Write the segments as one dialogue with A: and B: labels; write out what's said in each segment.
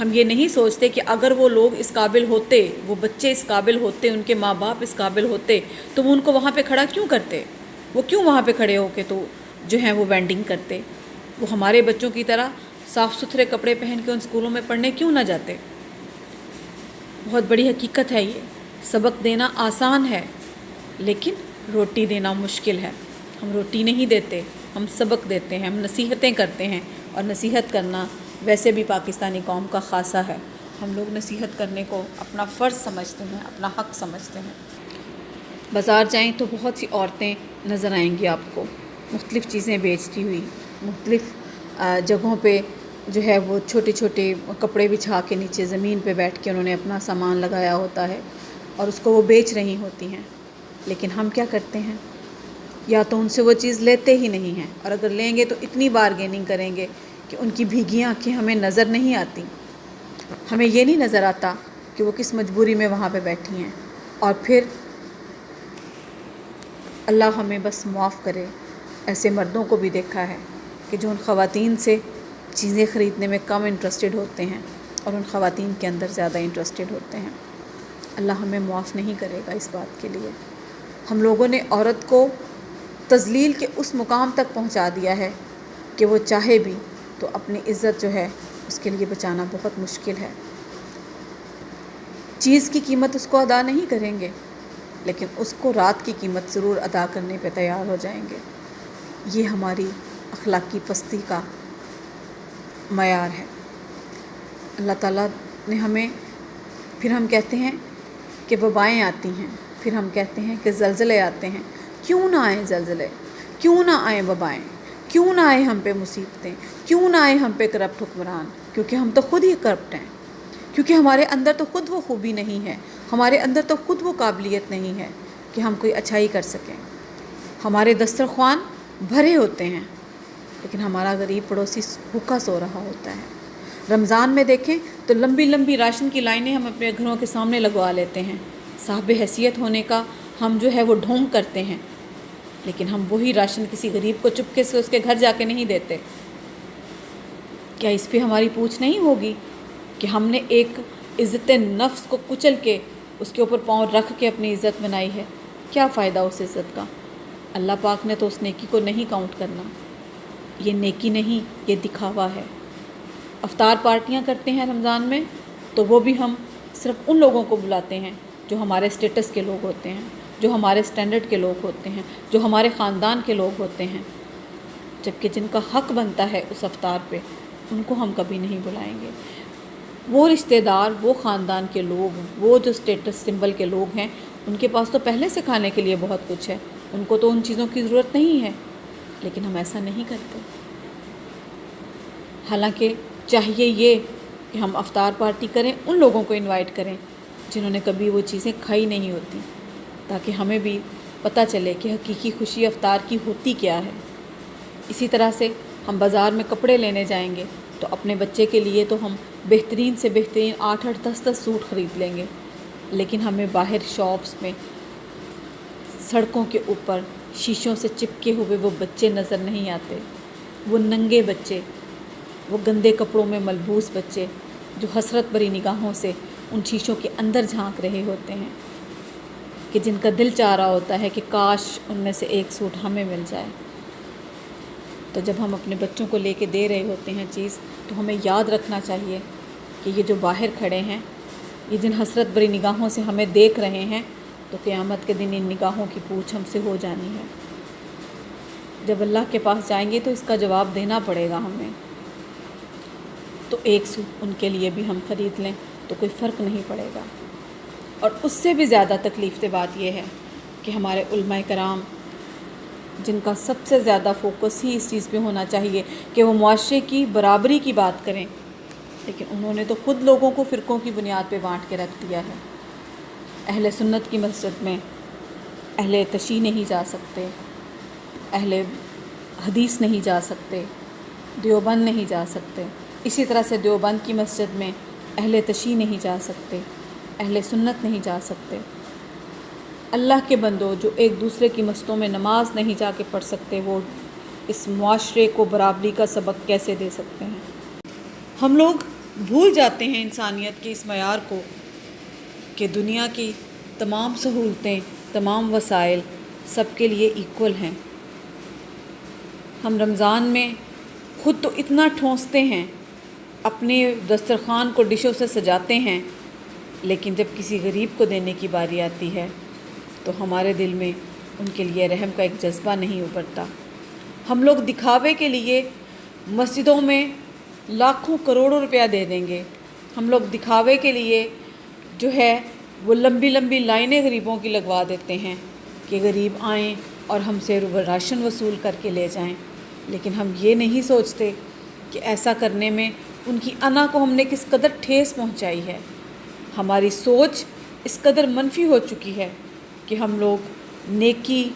A: ہم یہ نہیں سوچتے کہ اگر وہ لوگ اس قابل ہوتے، وہ بچے اس قابل ہوتے، ان کے ماں باپ اس قابل ہوتے تو وہ ان کو وہاں پہ کھڑا کیوں کرتے؟ وہ کیوں وہاں پہ کھڑے ہو کے تو جو ہیں وہ وینڈنگ کرتے؟ وہ ہمارے بچوں کی طرح صاف ستھرے کپڑے پہن کے ان اسکولوں میں پڑھنے کیوں نہ جاتے؟ بہت بڑی حقیقت ہے یہ۔ سبق دینا آسان ہے لیکن روٹی دینا مشکل ہے۔ ہم روٹی نہیں دیتے، ہم سبق دیتے ہیں، ہم نصیحتیں کرتے ہیں، اور نصیحت کرنا ویسے بھی پاکستانی قوم کا خاصہ ہے۔ ہم لوگ نصیحت کرنے کو اپنا فرض سمجھتے ہیں، اپنا حق سمجھتے ہیں۔ بازار جائیں تو بہت سی عورتیں نظر آئیں گی آپ کو، مختلف چیزیں بیچتی ہوئی، مختلف جگہوں پہ جو ہے وہ چھوٹے چھوٹے کپڑے بچھا کے نیچے زمین پہ بیٹھ کے انہوں نے اپنا سامان لگایا ہوتا ہے اور اس کو وہ بیچ رہی ہوتی ہیں۔ لیکن ہم کیا کرتے ہیں؟ یا تو ان سے وہ چیز لیتے ہی نہیں ہیں، اور اگر لیں گے تو اتنی بارگیننگ کریں گے کہ ان کی بھیگی آنکھیں ہمیں نظر نہیں آتی۔ ہمیں یہ نہیں نظر آتا کہ وہ کس مجبوری میں وہاں پہ بیٹھی ہیں۔ اور پھر اللہ ہمیں بس معاف کرے، ایسے مردوں کو بھی دیکھا ہے کہ جو ان خواتین سے چیزیں خریدنے میں کم انٹرسٹڈ ہوتے ہیں اور ان خواتین کے اندر زیادہ انٹرسٹڈ ہوتے ہیں۔ اللہ ہمیں معاف نہیں کرے گا اس بات کے لیے۔ ہم لوگوں نے عورت کو تذلیل کے اس مقام تک پہنچا دیا ہے کہ وہ چاہے بھی تو اپنی عزت جو ہے اس کے لیے بچانا بہت مشکل ہے۔ چیز کی قیمت اس کو ادا نہیں کریں گے لیکن اس کو رات کی قیمت ضرور ادا کرنے پہ تیار ہو جائیں گے۔ یہ ہماری اخلاقی پستی کا معیار ہے۔ اللہ تعالیٰ نے ہمیں، پھر ہم کہتے ہیں کہ وبائیں آتی ہیں، پھر ہم کہتے ہیں کہ زلزلے آتے ہیں۔ کیوں نہ آئیں زلزلے؟ کیوں نہ آئیں وبائیں؟ کیوں نہ آئیں ہم پہ مصیبتیں؟ کیوں نہ آئیں ہم پہ کرپٹ حکمران؟ کیونکہ ہم تو خود ہی کرپٹ ہیں، کیونکہ ہمارے اندر تو خود وہ خوبی نہیں ہے، ہمارے اندر تو خود وہ قابلیت نہیں ہے کہ ہم کوئی اچھائی کر سکیں۔ ہمارے دسترخوان بھرے ہوتے ہیں لیکن ہمارا غریب پڑوسی بھوکا سو رہا ہوتا ہے۔ رمضان میں دیکھیں تو لمبی لمبی راشن کی لائنیں ہم اپنے گھروں کے سامنے لگوا لیتے ہیں۔ صاحب حیثیت ہونے کا ہم جو ہے وہ ڈھونگ کرتے ہیں، لیکن ہم وہی راشن کسی غریب کو چپکے سے اس کے گھر جا کے نہیں دیتے۔ کیا اس پہ ہماری پوچھ نہیں ہوگی کہ ہم نے ایک عزت نفس کو کچل کے اس کے اوپر پاؤں رکھ کے اپنی عزت بنائی ہے؟ کیا فائدہ اس عزت کا؟ اللہ پاک نے تو اس نیکی کو نہیں کاؤنٹ کرنا۔ یہ نیکی نہیں، یہ دکھاوا ہے۔ افطار پارٹیاں کرتے ہیں رمضان میں تو وہ بھی ہم صرف ان لوگوں کو بلاتے ہیں جو ہمارے سٹیٹس کے لوگ ہوتے ہیں، جو ہمارے سٹینڈرڈ کے لوگ ہوتے ہیں، جو ہمارے خاندان کے لوگ ہوتے ہیں، جبکہ جن کا حق بنتا ہے اس افطار پہ ان کو ہم کبھی نہیں بلائیں گے۔ وہ رشتہ دار، وہ خاندان کے لوگ، وہ جو سٹیٹس سمبل کے لوگ ہیں، ان کے پاس تو پہلے سے کھانے کے لیے بہت کچھ ہے، ان کو تو ان چیزوں کی ضرورت نہیں ہے، لیکن ہم ایسا نہیں کرتے۔ حالانکہ چاہیے یہ کہ ہم افطار پارٹی کریں، ان لوگوں کو انوائٹ کریں جنہوں نے کبھی وہ چیزیں کھائی نہیں ہوتی، تاکہ ہمیں بھی پتہ چلے کہ حقیقی خوشی افطار کی ہوتی کیا ہے۔ اسی طرح سے ہم بازار میں کپڑے لینے جائیں گے تو اپنے بچے کے لیے تو ہم بہترین سے بہترین 8-8 10-10 سوٹ خرید لیں گے، لیکن ہمیں باہر شاپس میں سڑکوں کے اوپر شیشوں سے چپکے ہوئے وہ بچے نظر نہیں آتے، وہ ننگے بچے، وہ گندے کپڑوں میں ملبوس بچے جو حسرت بھری نگاہوں سے ان شیشوں کے اندر جھانک رہے ہوتے ہیں، کہ جن کا دل چاہ رہا ہوتا ہے کہ کاش ان میں سے ایک سوٹ ہمیں مل جائے۔ تو جب ہم اپنے بچوں کو لے کے دے رہے ہوتے ہیں چیز، تو ہمیں یاد رکھنا چاہیے کہ یہ جو باہر کھڑے ہیں، یہ جن حسرت بھری نگاہوں سے ہمیں دیکھ رہے ہیں، تو قیامت کے دن ان نگاہوں کی پوچھ ہم سے ہو جانی ہے۔ جب اللہ کے پاس جائیں گے تو اس کا جواب دینا پڑے گا ہمیں۔ تو ایک سوٹ ان کے لیے بھی ہم خرید لیں تو کوئی فرق نہیں پڑے گا۔ اور اس سے بھی زیادہ تکلیف دہ بات یہ ہے کہ ہمارے علماء کرام، جن کا سب سے زیادہ فوکس ہی اس چیز پہ ہونا چاہیے کہ وہ معاشرے کی برابری کی بات کریں، لیکن انہوں نے تو خود لوگوں کو فرقوں کی بنیاد پہ بانٹ کے رکھ دیا ہے۔ اہل سنت کی مسجد میں اہل تشیع نہیں جا سکتے، اہل حدیث نہیں جا سکتے، دیوبند نہیں جا سکتے۔ اسی طرح سے دیوبند کی مسجد میں اہل تشیع نہیں جا سکتے، اہل سنت نہیں جا سکتے۔ اللہ کے بندوں جو ایک دوسرے کی مسجدوں میں نماز نہیں جا کے پڑھ سکتے، وہ اس معاشرے کو برابری کا سبق کیسے دے سکتے ہیں؟ ہم لوگ بھول جاتے ہیں انسانیت کے اس معیار کو کہ دنیا کی تمام سہولتیں، تمام وسائل سب کے لیے ایکول ہیں۔ ہم رمضان میں خود تو اتنا ٹھونستے ہیں، اپنے دسترخوان کو ڈشوں سے سجاتے ہیں، لیکن جب کسی غریب کو دینے کی باری آتی ہے تو ہمارے دل میں ان کے لیے رحم کا ایک جذبہ نہیں ابھرتا۔ ہم لوگ دکھاوے کے لیے مسجدوں میں لاکھوں کروڑوں روپیہ دے دیں گے، ہم لوگ دکھاوے کے لیے جو ہے وہ لمبی لمبی لائنیں غریبوں کی لگوا دیتے ہیں کہ غریب آئیں اور ہم سے راشن وصول کر کے لے جائیں، لیکن ہم یہ نہیں سوچتے کہ ایسا کرنے میں ان کی انا کو ہم نے کس قدر ٹھیس پہنچائی ہے۔ ہماری سوچ اس قدر منفی ہو چکی ہے کہ ہم لوگ نیکی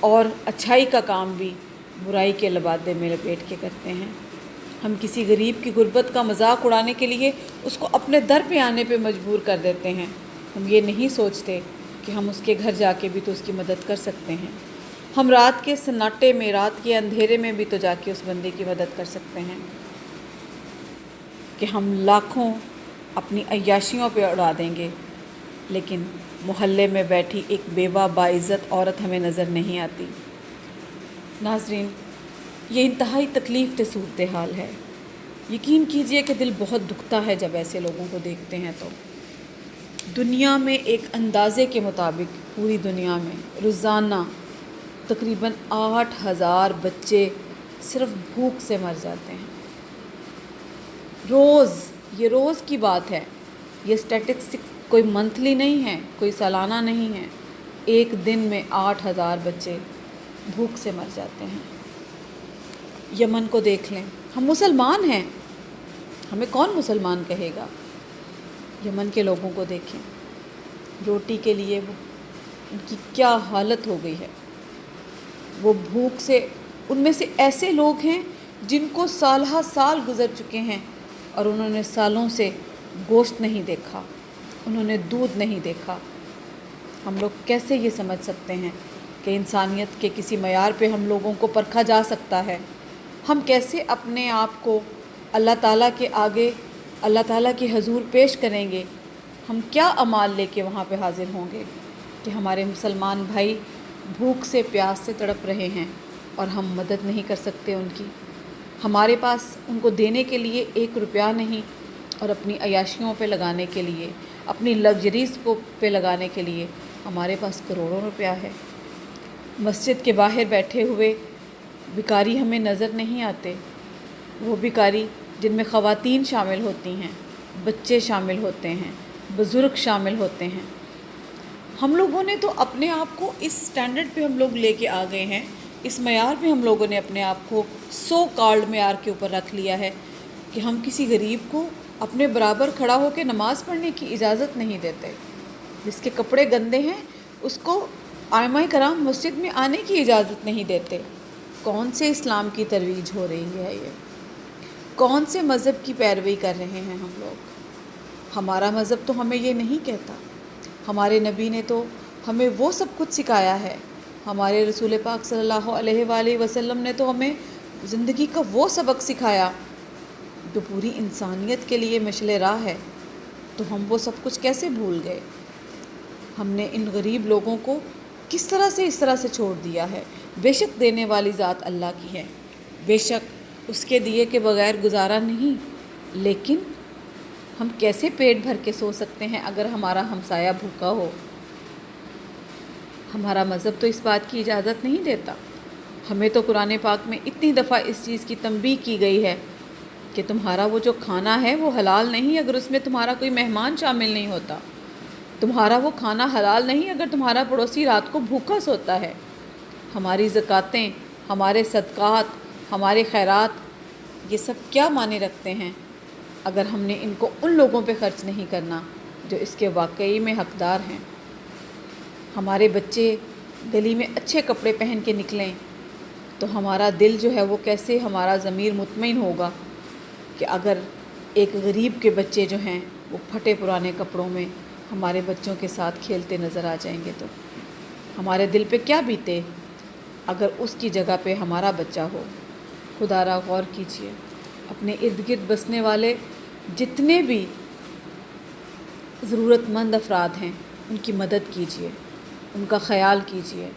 A: اور اچھائی کا کام بھی برائی کے لبادے میں لپیٹ کے کرتے ہیں۔ ہم کسی غریب کی غربت کا مذاق اڑانے کے لیے اس کو اپنے در پہ آنے پہ مجبور کر دیتے ہیں۔ ہم یہ نہیں سوچتے کہ ہم اس کے گھر جا کے بھی تو اس کی مدد کر سکتے ہیں، ہم رات کے سناٹے میں، رات کے اندھیرے میں بھی تو جا کے اس بندے کی مدد کر سکتے ہیں، کہ ہم لاکھوں اپنی عیاشیوں پہ اڑا دیں گے، لیکن محلے میں بیٹھی ایک بیوہ باعزت عورت ہمیں نظر نہیں آتی۔ ناظرین، یہ انتہائی تکلیف دہ صورتحال ہے۔ یقین کیجئے کہ دل بہت دکھتا ہے جب ایسے لوگوں کو دیکھتے ہیں تو۔ دنیا میں ایک اندازے کے مطابق پوری دنیا میں روزانہ تقریباً 8,000 بچے صرف بھوک سے مر جاتے ہیں۔ روز، یہ روز کی بات ہے، یہ اسٹیٹسٹکس کوئی منتھلی نہیں ہے، کوئی سالانہ نہیں ہے، ایک دن میں 8,000 بچے بھوک سے مر جاتے ہیں۔ یمن کو دیکھ لیں، ہم مسلمان ہیں، ہمیں کون مسلمان کہے گا؟ یمن کے لوگوں کو دیکھیں، روٹی کے لیے وہ ان کی کیا حالت ہو گئی ہے، وہ بھوک سے، ان میں سے ایسے لوگ ہیں جن کو سالہ سال گزر چکے ہیں اور انہوں نے سالوں سے گوشت نہیں دیکھا، انہوں نے دودھ نہیں دیکھا۔ ہم لوگ کیسے یہ سمجھ سکتے ہیں کہ انسانیت کے کسی معیار پہ ہم لوگوں کو پرکھا جا سکتا ہے؟ ہم کیسے اپنے آپ کو اللہ تعالیٰ کے آگے، اللہ تعالیٰ کے حضور پیش کریں گے؟ ہم کیا اعمال لے کے وہاں پہ حاضر ہوں گے کہ ہمارے مسلمان بھائی بھوک سے، پیاس سے تڑپ رہے ہیں اور ہم مدد نہیں کر سکتے ان کی؟ ہمارے پاس ان کو دینے کے لیے 1 روپیہ نہیں، اور اپنی عیاشیوں پہ لگانے کے لیے، اپنی لگژریز پہ لگانے کے لیے ہمارے پاس کروڑوں روپیہ ہے۔ مسجد کے باہر بیٹھے ہوئے بھکاری ہمیں نظر نہیں آتے، وہ بھکاری جن میں خواتین شامل ہوتی ہیں، بچے شامل ہوتے ہیں، بزرگ شامل ہوتے ہیں۔ ہم لوگوں نے تو اپنے آپ کو اس سٹینڈرڈ پہ ہم لوگ لے کے آ گئے ہیں، اس معیار پہ ہم لوگوں نے اپنے آپ کو سو کالڈ معیار کے اوپر رکھ لیا ہے کہ ہم کسی غریب کو اپنے برابر کھڑا ہو کے نماز پڑھنے کی اجازت نہیں دیتے۔ جس کے کپڑے گندے ہیں اس کو ائمہ کرام مسجد میں آنے کی اجازت نہیں دیتے۔ کون سے اسلام کی ترویج ہو رہی ہے یہ؟ کون سے مذہب کی پیروی کر رہے ہیں ہم لوگ؟ ہمارا مذہب تو ہمیں یہ نہیں کہتا، ہمارے نبی نے تو ہمیں وہ سب کچھ سکھایا ہے، ہمارے رسول پاک صلی اللہ علیہ وآلہ وسلم نے تو ہمیں زندگی کا وہ سبق سکھایا جو پوری انسانیت کے لیے مشعل راہ ہے، تو ہم وہ سب کچھ کیسے بھول گئے؟ ہم نے ان غریب لوگوں کو کس طرح سے اس طرح سے چھوڑ دیا ہے؟ بے شک دینے والی ذات اللہ کی ہے، بے شک اس کے دیے کے بغیر گزارا نہیں، لیکن ہم کیسے پیٹ بھر کے سو سکتے ہیں اگر ہمارا ہمسایہ بھوکا ہو؟ ہمارا مذہب تو اس بات کی اجازت نہیں دیتا۔ ہمیں تو قرآن پاک میں اتنی دفعہ اس چیز کی تنبیہ کی گئی ہے کہ تمہارا وہ جو کھانا ہے وہ حلال نہیں اگر اس میں تمہارا کوئی مہمان شامل نہیں ہوتا، تمہارا وہ کھانا حلال نہیں اگر تمہارا پڑوسی رات کو بھوکا سوتا ہے۔ ہماری زکوٰتیں، ہمارے صدقات، ہمارے خیرات، یہ سب کیا معنی رکھتے ہیں اگر ہم نے ان کو ان لوگوں پہ خرچ نہیں کرنا جو اس کے واقعی میں حقدار ہیں؟ ہمارے بچے گلی میں اچھے کپڑے پہن کے نکلیں تو ہمارا دل جو ہے وہ کیسے، ہمارا ضمیر مطمئن ہوگا کہ اگر ایک غریب کے بچے جو ہیں وہ پھٹے پرانے کپڑوں میں ہمارے بچوں کے ساتھ کھیلتے نظر آ جائیں گے تو ہمارے دل پہ کیا بیتے اگر اس کی جگہ پہ ہمارا بچہ ہو؟ خدا را غور کیجئے، اپنے ارد گرد بسنے والے جتنے بھی ضرورت مند افراد ہیں ان کی مدد کیجیے، ان کا خیال کیجیے،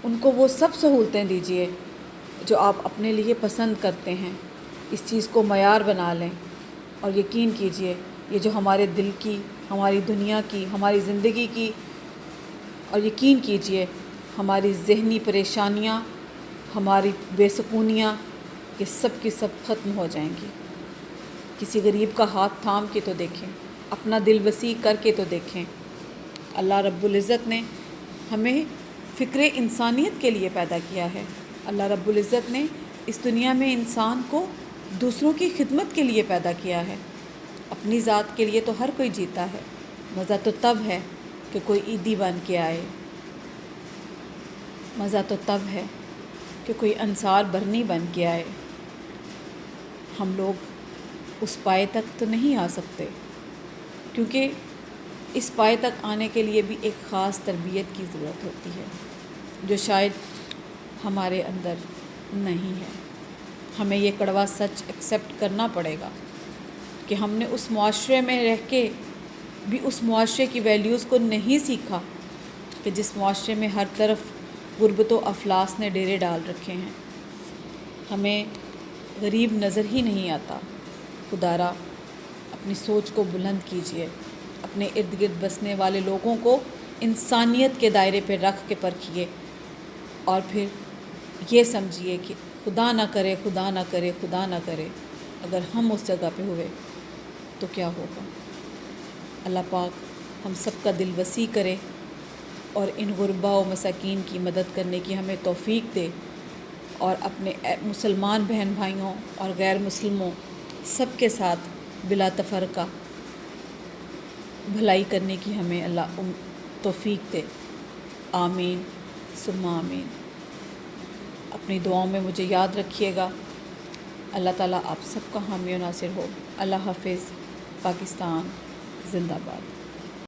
A: ان کو وہ سب سہولتیں دیجیے جو آپ اپنے لیے پسند کرتے ہیں۔ اس چیز کو معیار بنا لیں اور یقین کیجیے یہ جو ہمارے دل کی، ہماری دنیا کی، ہماری زندگی کی، اور یقین کیجیے ہماری ذہنی پریشانیاں، ہماری بے سکونیاں، یہ سب کی سب ختم ہو جائیں گی۔ کسی غریب کا ہاتھ تھام کے تو دیکھیں، اپنا دل وسیع کر کے تو دیکھیں۔ اللہ رب العزت نے ہمیں فکر انسانیت کے لیے پیدا کیا ہے۔ اللہ رب العزت نے اس دنیا میں انسان کو دوسروں کی خدمت کے لیے پیدا کیا ہے۔ اپنی ذات کے لیے تو ہر کوئی جیتا ہے، مزہ تو تب ہے کہ کوئی عیدی بن کے آئے، مزہ تو تب ہے کہ کوئی انصار برنی بن کے آئے۔ ہم لوگ اس پائے تک تو نہیں آ سکتے، کیونکہ اس پائے تک آنے کے لیے بھی ایک خاص تربیت کی ضرورت ہوتی ہے جو شاید ہمارے اندر نہیں ہے۔ ہمیں یہ کڑوا سچ ایکسیپٹ کرنا پڑے گا کہ ہم نے اس معاشرے میں رہ کے بھی اس معاشرے کی ویلیوز کو نہیں سیکھا، کہ جس معاشرے میں ہر طرف غربت و افلاس نے ڈیرے ڈال رکھے ہیں۔ ہمیں غریب نظر ہی نہیں آتا۔ خدا را اپنی سوچ کو بلند کیجیے، اپنے ارد گرد بسنے والے لوگوں کو انسانیت کے دائرے پہ رکھ کے پرکھیے، اور پھر یہ سمجھیے کہ خدا نہ کرے، خدا نہ کرے، خدا نہ کرے اگر ہم اس جگہ پہ ہوئے تو کیا ہوگا۔ اللہ پاک ہم سب کا دل وسیع کرے اور ان غربا و مساکین کی مدد کرنے کی ہمیں توفیق دے، اور اپنے مسلمان بہن بھائیوں اور غیر مسلموں سب کے ساتھ بلا تفرقہ بھلائی کرنے کی ہمیں اللہ توفیق دے۔ آمین ثم آمین۔ اپنی دعاؤں میں مجھے یاد رکھیے گا۔ اللہ تعالیٰ آپ سب کا حامی و ناصر ہو۔ اللہ حافظ۔ پاکستان زندہ باد۔